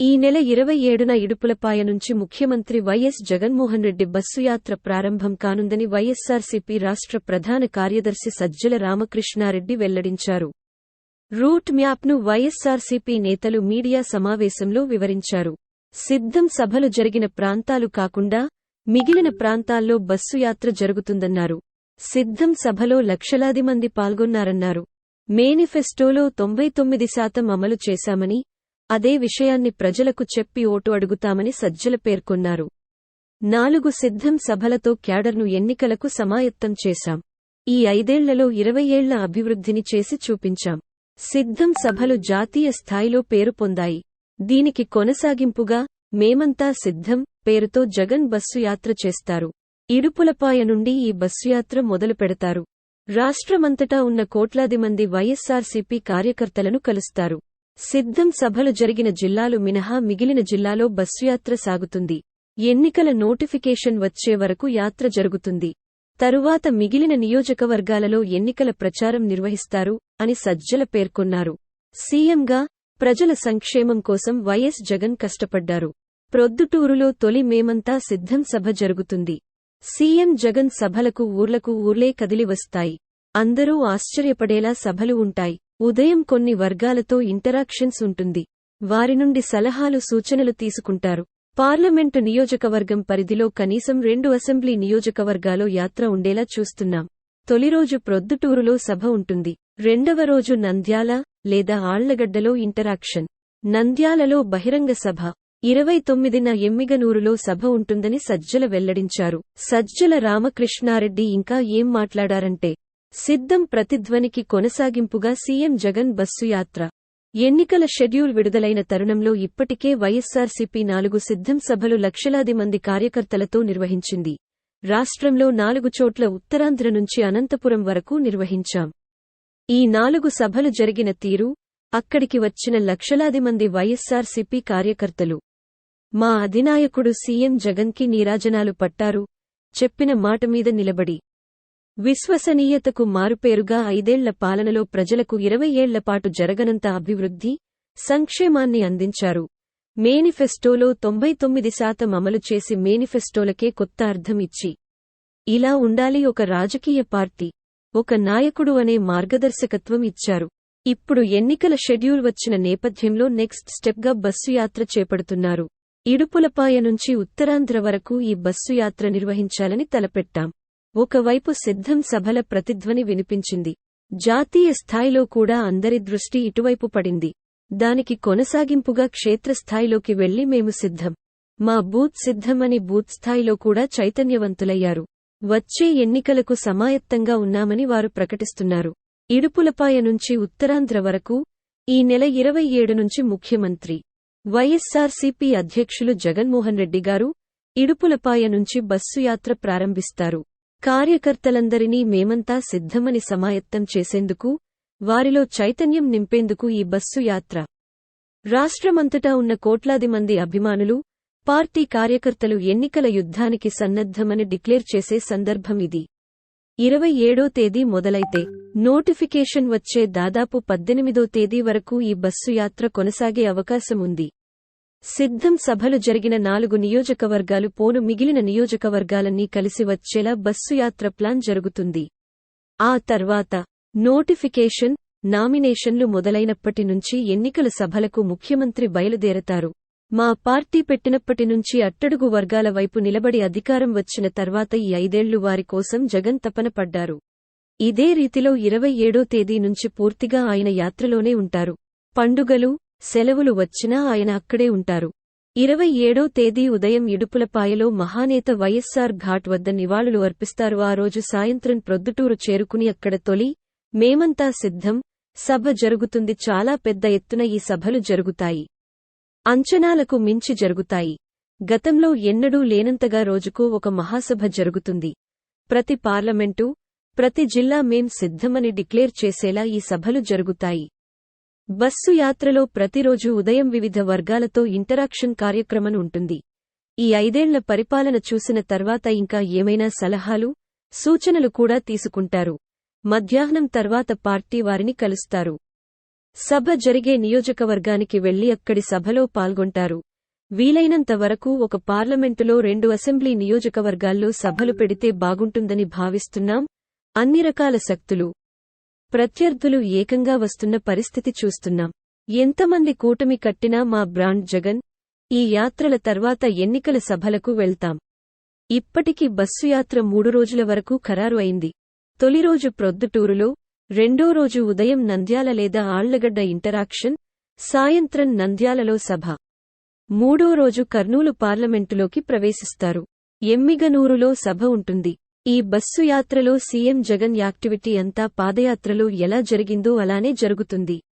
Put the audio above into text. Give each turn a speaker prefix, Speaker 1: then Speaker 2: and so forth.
Speaker 1: ఈ నెల 27న ఇడుపులపాయ నుంచి ముఖ్యమంత్రి వైఎస్ జగన్మోహన్ రెడ్డి బస్సు యాత్ర ప్రారంభం కానుందని వైఎస్సార్సీపీ రాష్ట్ర ప్రధాన కార్యదర్శి సజ్జల రామకృష్ణారెడ్డి వెల్లడించారు. రూట్ మ్యాప్ను వైఎస్సార్సీపీ నేతలు మీడియా సమావేశంలో వివరించారు. సిద్ధం సభలు జరిగిన ప్రాంతాలు కాకుండా మిగిలిన ప్రాంతాల్లో బస్సు యాత్ర జరుగుతుందన్నారు. సిద్ధం సభలో లక్షలాది మంది పాల్గొన్నారన్నారు. మేనిఫెస్టోలో 99% అమలు చేశామని, అదే విషయాన్ని ప్రజలకు చెప్పి ఓటు అడుగుతామని సజ్జల పేర్కొన్నారు. 4 సిద్ధం సభలతో క్యాడర్ను ఎన్నికలకు సమాయత్తం చేశాం. ఈ 5 ఏళ్లలో 20 ఏళ్ల అభివృద్ధిని చేసి చూపించాం. సిద్ధం సభలు జాతీయ స్థాయిలో పేరు పొందాయి. దీనికి కొనసాగింపుగా మేమంతా సిద్ధం పేరుతో జగన్ బస్సు యాత్ర చేస్తారు. ఇడుపులపాయ నుండి ఈ బస్సు యాత్ర మొదలు పెడతారు. రాష్ట్రమంతటా ఉన్న కోట్లాది మంది వైఎస్సార్సీపీ కార్యకర్తలను కలుస్తారు. సిద్ధం సభలు జరిగిన జిల్లాలు మినహా మిగిలిన జిల్లాలో బస్సు యాత్ర సాగుతుంది. ఎన్నికల నోటిఫికేషన్ వచ్చే వరకు యాత్ర జరుగుతుంది. తరువాత మిగిలిన నియోజకవర్గాలలో ఎన్నికల ప్రచారం నిర్వహిస్తారు అని సజ్జల పేర్కొన్నారు. సీఎంగా ప్రజల సంక్షేమం కోసం వైఎస్ జగన్ కష్టపడ్డారు. ప్రొద్దుటూరులో తొలి మేమంతా సిద్ధం సభ జరుగుతుంది. సీఎం జగన్ సభలకు ఊర్లే కదిలి వస్తాయి. అందరూ ఆశ్చర్యపడేలా సభలు ఉంటాయి. ఉదయం కొన్ని వర్గాలతో ఇంటరాక్షన్స్ ఉంటుంది. వారి నుండి సలహాలు సూచనలు తీసుకుంటారు. పార్లమెంటు నియోజకవర్గం పరిధిలో కనీసం 2 అసెంబ్లీ నియోజకవర్గాలో యాత్ర ఉండేలా చూస్తున్నాం. తొలిరోజు ప్రొద్దుటూరులో సభ ఉంటుంది. రెండవ రోజు నంద్యాల లేదా ఆళ్లగడ్డలో ఇంటరాక్షన్. నంద్యాలలో బహిరంగ సభ. 29న ఎమ్మిగనూరులో సభ ఉంటుందని సజ్జల వెల్లడించారు. సజ్జల రామకృష్ణారెడ్డి ఇంకా ఏం మాట్లాడారంటే, సిద్ధం ప్రతిధ్వనికి కొనసాగింపుగా సీఎం జగన్ బస్సు యాత్ర. ఎన్నికల షెడ్యూల్ విడుదలైన తరుణంలో ఇప్పటికే వైఎస్సార్సీపీ 4 సిద్ధం సభలు లక్షలాది మంది కార్యకర్తలతో నిర్వహించింది. రాష్ట్రంలో 4 చోట్ల ఉత్తరాంధ్ర నుంచి అనంతపురం వరకు నిర్వహించాం. ఈ 4 సభలు జరిగిన తీరు, అక్కడికి వచ్చిన లక్షలాది మంది వైఎస్సార్సీపీ కార్యకర్తలు. మా అధినాయకుడు సీఎం జగన్కి నీరాజనాలు పట్టారు. చెప్పిన మాటమీద నిలబడి విశ్వసనీయతకు మారుపేరుగా 5 ఏళ్ల పాలనలో ప్రజలకు 20 ఏళ్లపాటు జరగనంత అభివృద్ధి, సంక్షేమాన్ని అందించారు. మేనిఫెస్టోలో 99% అమలు చేసి మేనిఫెస్టోలకే కొత్త అర్థం ఇచ్చి, ఇలా ఉండాలి ఒక రాజకీయ పార్టీ, ఒక నాయకుడు అనే మార్గదర్శకత్వం ఇచ్చారు. ఇప్పుడు ఎన్నికల షెడ్యూల్ వచ్చిన నేపథ్యంలో నెక్స్ట్ స్టెప్గా బస్సు యాత్ర చేపడుతున్నారు. ఇడుపులపాయ నుంచి ఉత్తరాంధ్ర వరకు ఈ బస్సు యాత్ర నిర్వహించాలని తలపెట్టాం. ఒకవైపు సిద్ధం సభల ప్రతిధ్వని వినిపించింది. జాతీయ స్థాయిలో కూడా అందరి దృష్టి ఇటువైపు పడింది. దానికి కొనసాగింపుగా క్షేత్రస్థాయిలోకి వెళ్లి మేము సిద్ధం, మా బూత్ సిద్ధం అని బూత్ స్థాయిలో కూడా చైతన్యవంతులయ్యారు. వచ్చే ఎన్నికలకు సమాయత్తంగా ఉన్నామని వారు ప్రకటిస్తున్నారు. ఇడుపులపాయ నుంచి ఉత్తరాంధ్ర వరకు ఈ నెల 27 నుంచి ముఖ్యమంత్రి వైఎస్సార్సీపీ అధ్యక్షులు జగన్మోహన్ రెడ్డి గారు ఇడుపులపాయ నుంచి బస్సు యాత్ర ప్రారంభిస్తారు. కార్యకర్తలందరినీ మేమంతా సిద్ధమని సమాయత్తం చేసేందుకు, వారిలో చైతన్యం నింపేందుకు ఈ బస్సు యాత్ర. రాష్ట్రమంతటా ఉన్న కోట్లాది మంది అభిమానులు, పార్టీ కార్యకర్తలు ఎన్నికల యుద్ధానికి సన్నద్ధమని డిక్లేర్ చేసే సందర్భం ఇది. 27వ తేదీ మొదలైతే నోటిఫికేషన్ వచ్చే దాదాపు 18వ తేదీ వరకు ఈ బస్సు యాత్ర కొనసాగే అవకాశం ఉంది. సిద్ధం సభలు జరిగిన 4 నియోజకవర్గాలు పోను మిగిలిన నియోజకవర్గాలన్నీ కలిసి వచ్చేలా బస్సు యాత్ర ప్లాన్ జరుగుతుంది. ఆ తర్వాత నోటిఫికేషన్, నామినేషన్లు మొదలైనప్పటి నుంచి ఎన్నికల సభలకు ముఖ్యమంత్రి బయలుదేరతారు. మా పార్టీ పెట్టినప్పటి నుంచి అట్టడుగు వర్గాల వైపు నిలబడి అధికారం వచ్చిన తర్వాత ఈ 5 ఏళ్లు వారి కోసం జగన్ తపన పడ్డారు. ఇదే రీతిలో 27వ తేదీ నుంచి పూర్తిగా ఆయన యాత్రలోనే ఉంటారు. పండుగలు, సెలవులు వచ్చినా ఆయన అక్కడే ఉంటారు. 27వ తేదీ ఉదయం ఇడుపులపాయలో మహానేత వైఎస్సార్ ఘాట్ వద్ద నివాళులు అర్పిస్తారు. ఆ రోజు సాయంత్రం ప్రొద్దుటూరు చేరుకుని అక్కడ తొలి మేమంతా సిద్ధం సభ జరుగుతుంది. చాలా పెద్ద ఎత్తున ఈ సభలు జరుగుతాయి. అంచనాలకు మించి జరుగుతాయి. గతంలో ఎన్నడూ లేనంతగా రోజుకో ఒక మహాసభ జరుగుతుంది. ప్రతి పార్లమెంటు, ప్రతి జిల్లా మేం సిద్ధమని డిక్లేర్ చేసేలా ఈ సభలు జరుగుతాయి. బస్సు యాత్రలో ప్రతిరోజు ఉదయం వివిధ వర్గాలతో ఇంటరాక్షన్ కార్యక్రమం ఉంటుంది. ఈ 5 ఏళ్ల పరిపాలన చూసిన తర్వాత ఇంకా ఏమైనా సలహాలు, సూచనలు కూడా తీసుకుంటారు. మధ్యాహ్నం తర్వాత పార్టీ వారిని కలుస్తారు. సభ జరిగే నియోజకవర్గానికి వెళ్లి అక్కడి సభలో పాల్గొంటారు. వీలైనంత వరకు ఒక పార్లమెంటులో 2 అసెంబ్లీ నియోజకవర్గాల్లో సభలు పెడితే బాగుంటుందని భావిస్తున్నాం. అన్ని రకాల శక్తులు, ప్రత్యర్థులు ఏకంగా వస్తున్న పరిస్థితి చూస్తున్నాం. ఎంతమంది కూటమి కట్టినా మా బ్రాండ్ జగన్. ఈ యాత్రల తర్వాత ఎన్నికల సభలకు వెళ్తాం. ఇప్పటికి బస్సు యాత్ర 3 రోజుల వరకు ఖరారు అయింది. తొలి రోజు ప్రొద్దుటూరులో, రెండో రోజు ఉదయం నంద్యాల లేదా ఆళ్లగడ్డ ఇంటరాక్షన్, సాయంత్రం నంద్యాలలో సభ. మూడో రోజు కర్నూలు పార్లమెంటులోకి ప్రవేశిస్తారు. ఎమ్మిగనూరులో సభ ఉంటుంది. ఈ బస్సు యాత్రలో సీఎం జగన్ యాక్టివిటీ అంతా పాదయాత్రలో ఎలా జరిగిందో అలానే జరుగుతుంది.